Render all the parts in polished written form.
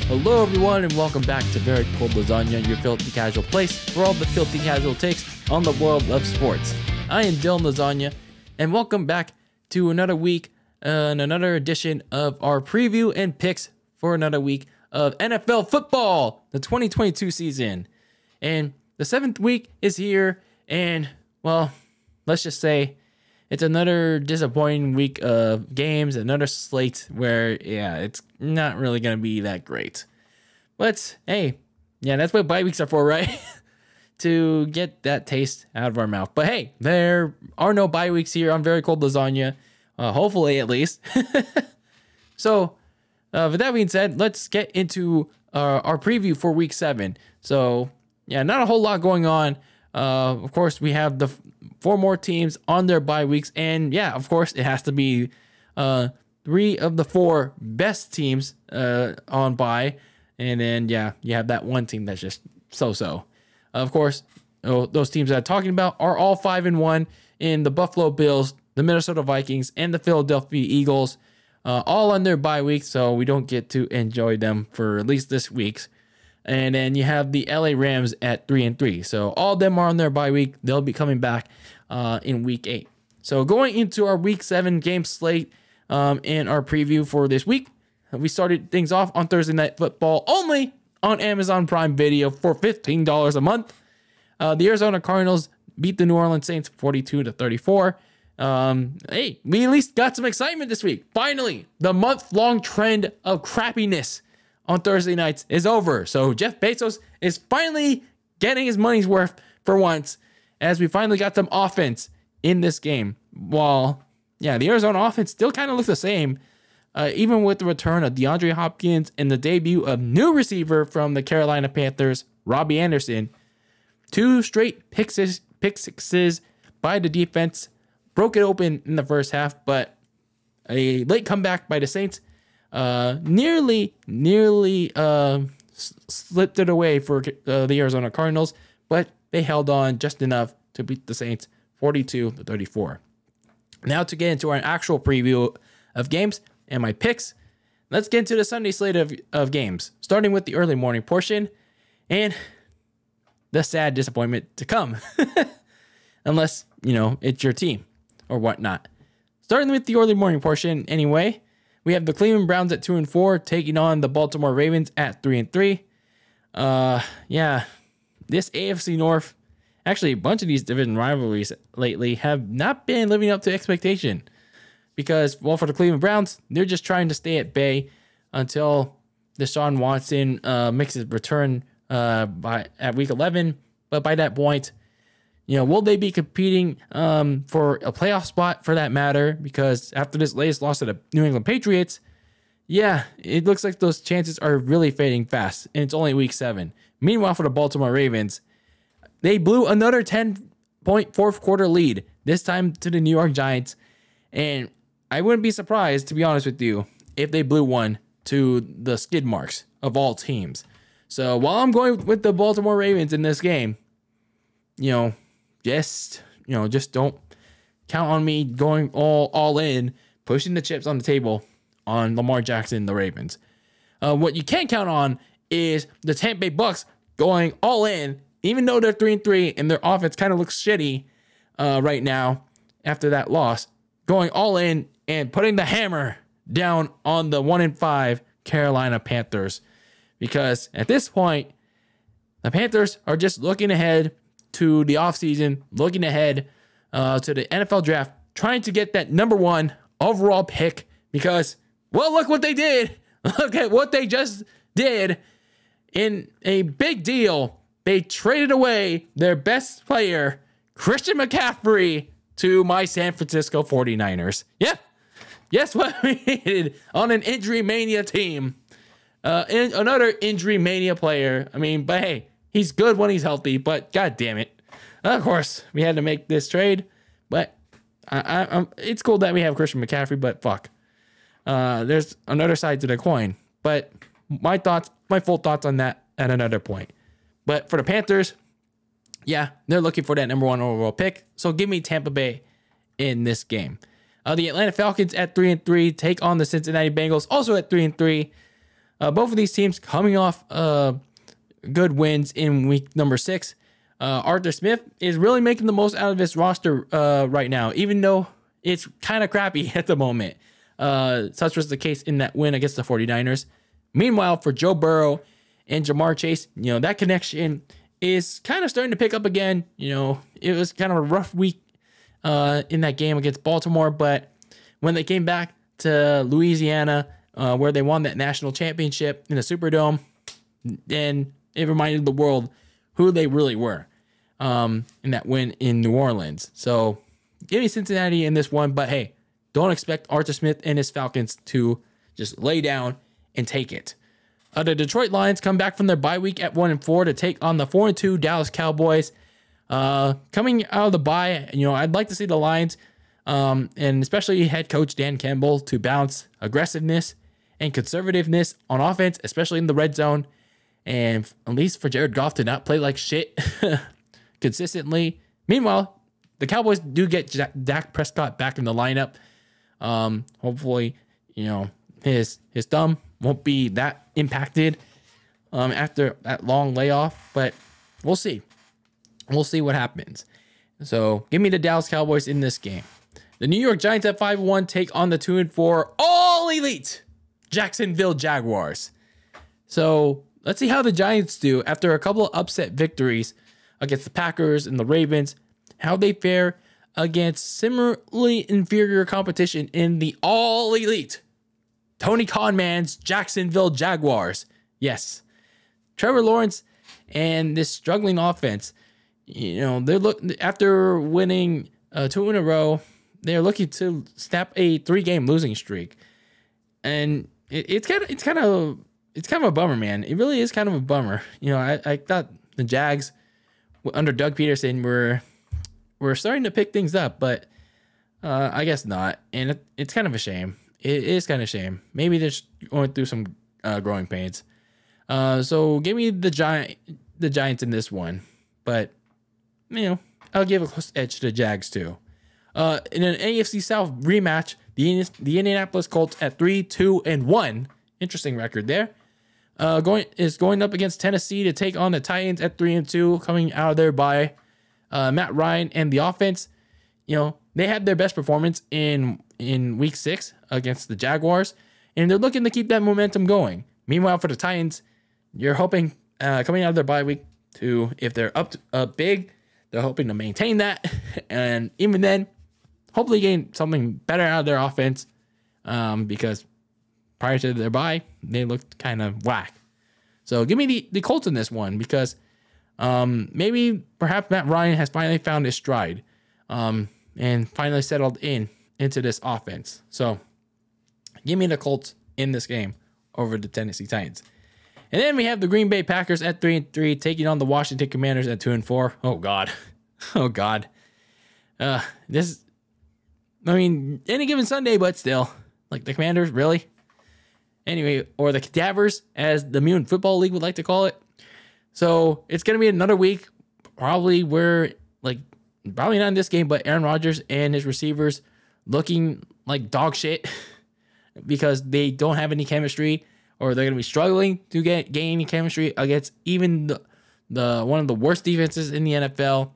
Hello everyone and welcome back to Very Cold Lasagna, your filthy casual place for all the filthy casual takes on the world of sports. I am DylanLasagna and welcome back to another week and another edition of our preview and picks for another week of NFL football, the 2022 season. And the 7th week is here and, well, let's just say it's another disappointing week of games, another slate where, it's not really going to be that great. But, hey, that's what bye weeks are for, right? To get that taste out of our mouth. But, hey, there are no bye weeks here on Very Cold Lasagna. Hopefully, at least. So, with that being said, let's get into our preview for Week 7. So, not a whole lot going on. Of course, we have the 4 more teams on their bye weeks. And, of course, it has to be 3 of the 4 best teams on bye. And then, you have that one team that's just so-so. Of course, those teams that I'm talking about are all 5-1 in the Buffalo Bills, the Minnesota Vikings, and the Philadelphia Eagles, all on their bye weeks, so we don't get to enjoy them for at least this week's. And then you have the LA Rams at 3-3. So all of them are on their bye week. They'll be coming back in Week 8. So going into our Week 7 game slate and our preview for this week, we started things off on Thursday Night Football only on Amazon Prime Video for $15 a month. The Arizona Cardinals beat the New Orleans Saints 42-34. Hey, we at least got some excitement this week. Finally, the month-long trend of crappiness on Thursday nights is over. So Jeff Bezos is finally getting his money's worth for once, as we finally got some offense in this game. While, the Arizona offense still kind of looks the same, even with the return of DeAndre Hopkins and the debut of new receiver from the Carolina Panthers, Robbie Anderson. 2 straight pick sixes by the defense broke it open in the first half, but a late comeback by the Saints nearly slipped it away for the Arizona Cardinals, but they held on just enough to beat the Saints 42-34. Now to get into our actual preview of games and my picks, let's get into the Sunday slate of games, starting with the early morning portion and the sad disappointment to come, unless, it's your team or whatnot. Starting with the early morning portion anyway, we have the Cleveland Browns at 2-4 taking on the Baltimore Ravens at 3-3. This AFC North, actually a bunch of these division rivalries lately have not been living up to expectation. Because, for the Cleveland Browns, they're just trying to stay at bay until Deshaun Watson makes his return at Week 11. But by that point, will they be competing for a playoff spot for that matter? Because after this latest loss to the New England Patriots, it looks like those chances are really fading fast. And it's only Week 7. Meanwhile, for the Baltimore Ravens, they blew another 10-point fourth quarter lead, this time to the New York Giants. And I wouldn't be surprised, to be honest with you, if they blew one to the skid marks of all teams. So while I'm going with the Baltimore Ravens in this game, just don't count on me going all in, pushing the chips on the table on Lamar Jackson, the Ravens. What you can't count on is the Tampa Bay Bucks going all in, even though they're 3-3 and their offense kind of looks shitty right now after that loss. Going all in and putting the hammer down on the 1-5 Carolina Panthers. Because at this point, the Panthers are just looking ahead to the offseason, looking ahead to the NFL draft, trying to get that number 1 overall pick. Because, look what they did. Look at what they just did in a big deal. They traded away their best player, Christian McCaffrey, to my San Francisco 49ers. Yes, what we needed on an injury mania team. And another injury mania player. But hey, he's good when he's healthy, but god damn it. Of course, we had to make this trade, but it's cool that we have Christian McCaffrey, but fuck. There's another side to the coin. But my full thoughts on that at another point. But for the Panthers, they're looking for that number 1 overall pick. So give me Tampa Bay in this game. The Atlanta Falcons at 3-3 take on the Cincinnati Bengals, also at 3-3. Both of these teams coming off good wins in week number 6. Arthur Smith is really making the most out of his roster right now, even though it's kind of crappy at the moment. Such was the case in that win against the 49ers. Meanwhile, for Joe Burrow and Jamar Chase, that connection is kind of starting to pick up again. It was kind of a rough week in that game against Baltimore, but when they came back to Louisiana, where they won that national championship in the Superdome, then it reminded the world who they really were in that win in New Orleans. So give me Cincinnati in this one, but hey, don't expect Arthur Smith and his Falcons to just lay down and take it. The Detroit Lions come back from their bye week at 1-4 to take on the 4-2 Dallas Cowboys. Coming out of the bye, I'd like to see the Lions, and especially head coach Dan Campbell, to balance aggressiveness and conservativeness on offense, especially in the red zone, and at least for Jared Goff to not play like shit consistently. Meanwhile, the Cowboys do get Dak Prescott back in the lineup. Hopefully, his thumb won't be that impacted after that long layoff, but we'll see. We'll see what happens. So give me the Dallas Cowboys in this game. The New York Giants at 5-1 take on the 2-4 all elite Jacksonville Jaguars. So let's see how the Giants do after a couple of upset victories against the Packers and the Ravens, how they fare against similarly inferior competition in the all elite Tony Khanman's Jacksonville Jaguars. Yes, Trevor Lawrence and this struggling offense, they're after winning 2 in a row, they're looking to snap a 3-game losing streak, and it's kind of a bummer, man. It really is kind of a bummer. I thought the Jags under Doug Peterson were starting to pick things up, but I guess not, and it's kind of a shame. It is kind of a shame. Maybe they're just going through some growing pains. So give me the Giants in this one, but I'll give a close edge to the Jags too. In an AFC South rematch, the Indianapolis Colts at 3-2-1, interesting record there. Going up against Tennessee to take on the Titans at 3-2, coming out of there by Matt Ryan and the offense. They had their best performance in week 6 against the Jaguars, and they're looking to keep that momentum going. Meanwhile, for the Titans, you're hoping coming out of their bye week if they're up big, they're hoping to maintain that, and even then, hopefully gain something better out of their offense, because prior to their bye, they looked kind of whack. So give me the Colts in this one, because perhaps Matt Ryan has finally found his stride, and finally settled into this offense. So give me the Colts in this game over the Tennessee Titans. And then we have the Green Bay Packers at 3-3 taking on the Washington Commanders at 2-4. Oh God. Oh God. Any given Sunday, but still, like the Commanders, really? Anyway, or the Cadavers, as the Mutant Football League would like to call it. So it's going to be another week, probably not in this game, but Aaron Rodgers and his receivers looking like dog shit because they don't have any chemistry, or they're going to be struggling to gain any chemistry against even the one of the worst defenses in the NFL,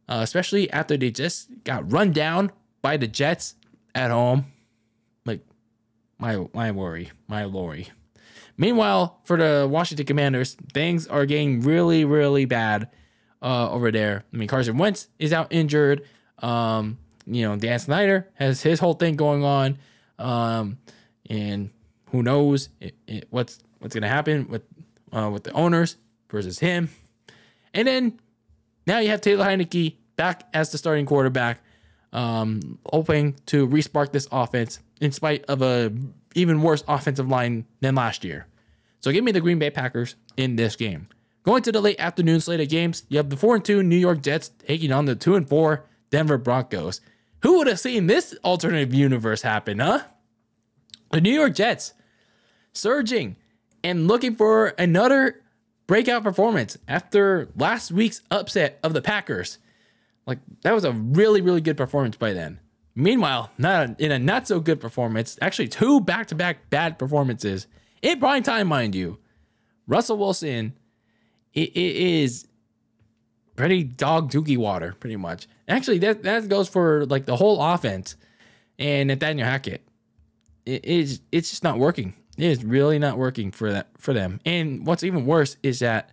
especially after they just got run down by the Jets at home. Like, my lorry. Meanwhile, for the Washington Commanders, things are getting really, really bad over there. Carson Wentz is out injured. Dan Snyder has his whole thing going on. And who knows what's going to happen with the owners versus him. And then now you have Taylor Heineke back as the starting quarterback, hoping to respark this offense in spite of a even worse offensive line than last year. So give me the Green Bay Packers in this game. Going to the late afternoon slate of games, you have the 4-2 New York Jets taking on the 2-4 Denver Broncos. Who would have seen this alternative universe happen, huh? The New York Jets surging and looking for another breakout performance after last week's upset of the Packers. Like, that was a really, really good performance by then. Meanwhile, in a not so good performance, actually 2 back-to-back bad performances in prime time, mind you. Russell Wilson, it is pretty dog dookie water, pretty much. Actually, that goes for like the whole offense and Nathaniel Hackett. It's just not working. It is really not working for them. And what's even worse is that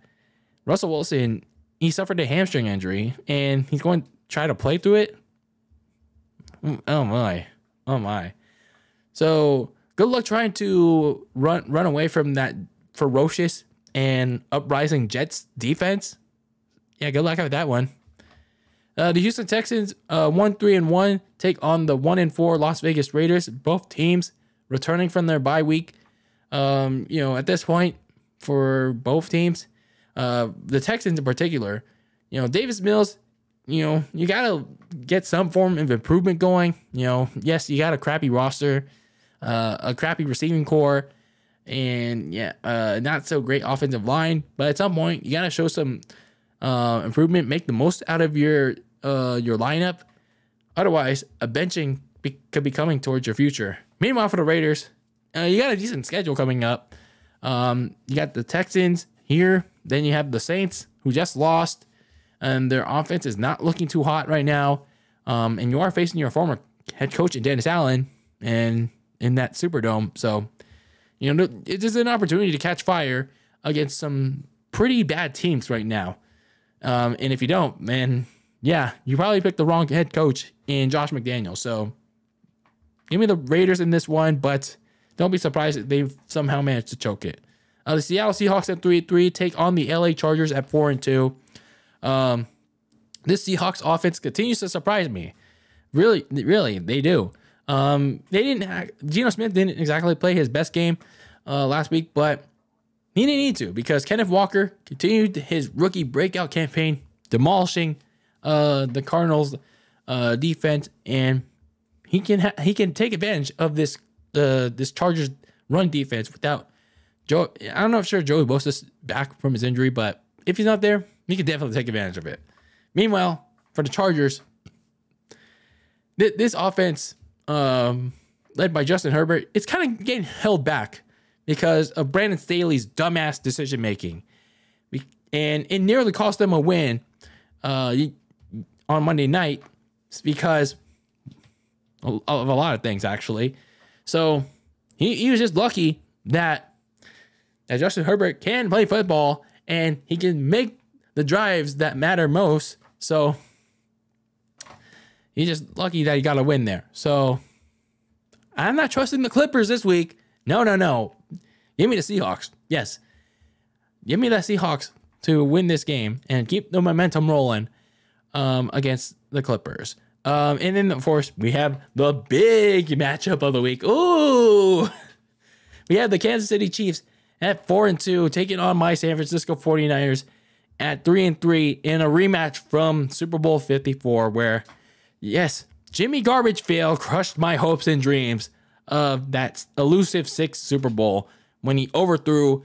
Russell Wilson, he suffered a hamstring injury, and he's going to try to play through it. Oh my. So good luck trying to run away from that ferocious and uprising Jets defense. Yeah, good luck with that one. The Houston Texans, 1-3-1, take on the 1-4 Las Vegas Raiders. Both teams returning from their bye week. At this point for both teams, the Texans in particular, Davis Mills, you gotta get some form of improvement going. Yes, you got a crappy roster, a crappy receiving core, and not so great offensive line. But at some point, you gotta show some improvement, make the most out of your lineup. Otherwise, a benching could be coming towards your future. Meanwhile, for the Raiders, you got a decent schedule coming up. You got the Texans here, then you have the Saints, who just lost, and their offense is not looking too hot right now. And you are facing your former head coach, Dennis Allen, and in that Superdome. So, it is an opportunity to catch fire against some pretty bad teams right now. And if you don't, man, you probably picked the wrong head coach in Josh McDaniels. So give me the Raiders in this one, but don't be surprised if they've somehow managed to choke it. The Seattle Seahawks at 3-3 take on the LA Chargers at 4-2. This Seahawks offense continues to surprise me. Really, they do. Geno Smith didn't exactly play his best game last week, but he didn't need to, because Kenneth Walker continued his rookie breakout campaign, demolishing the Cardinals defense, and he can take advantage of this Chargers run defense without Joe. I'm not sure Joey Bosa's back from his injury, but if he's not there, he can definitely take advantage of it. Meanwhile, for the Chargers, this offense, led by Justin Herbert, it's kind of getting held back because of Brandon Staley's dumbass decision making, and it nearly cost them a win on Monday night because of a lot of things, actually. So he was just lucky that Justin Herbert can play football and he can make the drives that matter most. So he's just lucky that he got a win there. So I'm not trusting the Clippers this week. No. Give me the Seahawks. Yes. Give me the Seahawks to win this game and keep the momentum rolling against the Clippers. And then, of course, we have the big matchup of the week. Ooh! We have the Kansas City Chiefs at 4-2 taking on my San Francisco 49ers at 3-3 in a rematch from Super Bowl 54, where, yes, Jimmy Garbage Fail crushed my hopes and dreams of that elusive 6th Super Bowl when he overthrew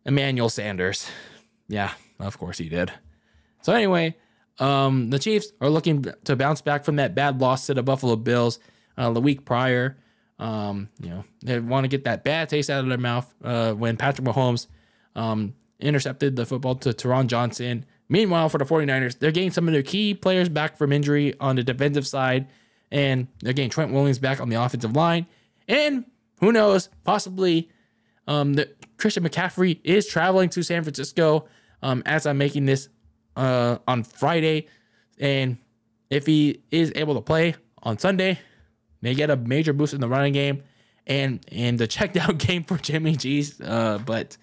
Emmanuel Sanders. Yeah, of course he did. So anyway, the Chiefs are looking to bounce back from that bad loss to the Buffalo Bills the week prior. They want to get that bad taste out of their mouth when Patrick Mahomes intercepted the football to Teron Johnson. Meanwhile, for the 49ers, they're getting some of their key players back from injury on the defensive side, and they're getting Trent Williams back on the offensive line. And who knows, possibly Christian McCaffrey is traveling to San Francisco as I'm making this on Friday. And if he is able to play on Sunday, they get a major boost in the running game and the checked out game for Jimmy G's. But,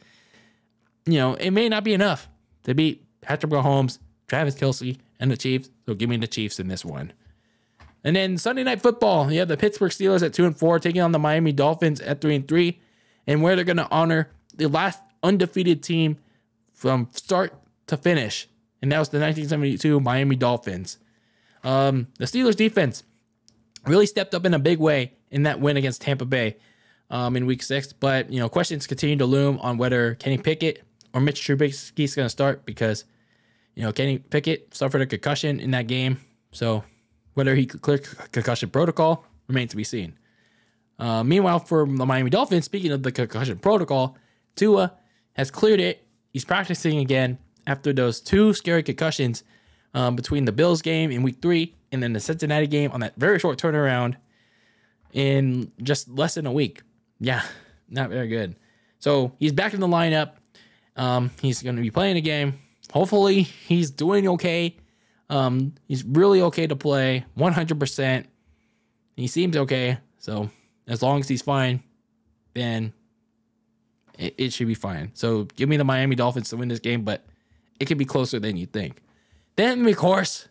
it may not be enough to beat Patrick Mahomes, Travis Kelce, and the Chiefs. So give me the Chiefs in this one. And then Sunday Night Football, you have the Pittsburgh Steelers at 2-4 taking on the Miami Dolphins at 3-3, and where they're going to honor the last undefeated team from start to finish, and that was the 1972 Miami Dolphins. The Steelers defense really stepped up in a big way in that win against Tampa Bay in Week 6, but questions continue to loom on whether Kenny Pickett or Mitch Trubisky is going to start, because Kenny Pickett suffered a concussion in that game, so whether he could clear concussion protocol remains to be seen. Meanwhile, for the Miami Dolphins, speaking of the concussion protocol, Tua has cleared it. He's practicing again after those 2 scary concussions between the Bills game in week 3 and then the Cincinnati game on that very short turnaround in just less than a week. Yeah, not very good. So he's back in the lineup. He's going to be playing a game. Hopefully he's doing okay. He's really okay to play, 100%. He seems okay. So as long as he's fine, then it should be fine. So give me the Miami Dolphins to win this game, but it could be closer than you think. Then, of course,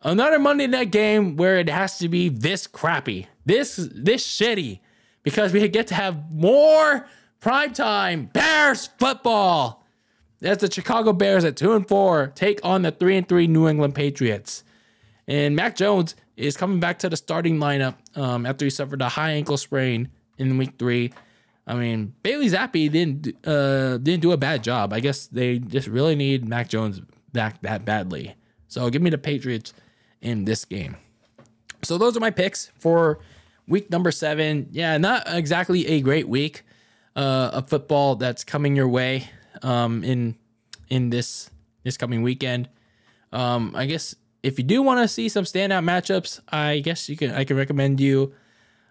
another Monday night game where it has to be this crappy, this shitty, because we get to have more primetime Bears football. That's the Chicago Bears at 2-4 take on the 3-3 New England Patriots. And Mac Jones is coming back to the starting lineup after he suffered a high ankle sprain in week 3. I mean, Bailey Zappi didn't do a bad job. I guess they just really need Mac Jones back that badly. So give me the Patriots in this game. So those are my picks for week number 7. Yeah, not exactly a great week of football that's coming your way in this coming weekend. I guess if you do want to see some standout matchups, I guess I can recommend you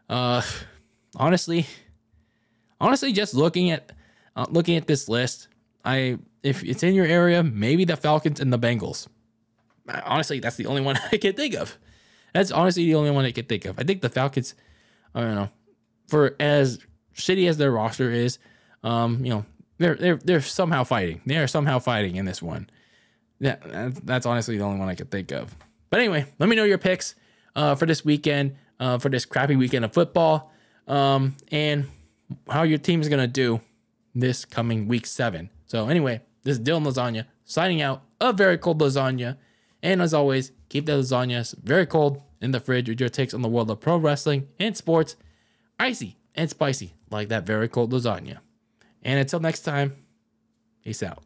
honestly just looking at this list. If it's in your area, maybe the Falcons and the Bengals. Honestly, that's the only one I can think of. That's honestly the only one I can think of. I think the Falcons, I don't know, for as shitty as their roster is, they're somehow fighting. They are somehow fighting in this one. Yeah, that's honestly the only one I could think of. But anyway, let me know your picks for this weekend, for this crappy weekend of football, and how your team is gonna do this coming week 7. So anyway, this is DylanLasagna signing out of Very Cold Lasagna. And as always, keep the lasagnas very cold in the fridge with your takes on the world of pro wrestling and sports, icy and spicy like that Very Cold Lasagna. And until next time, peace out.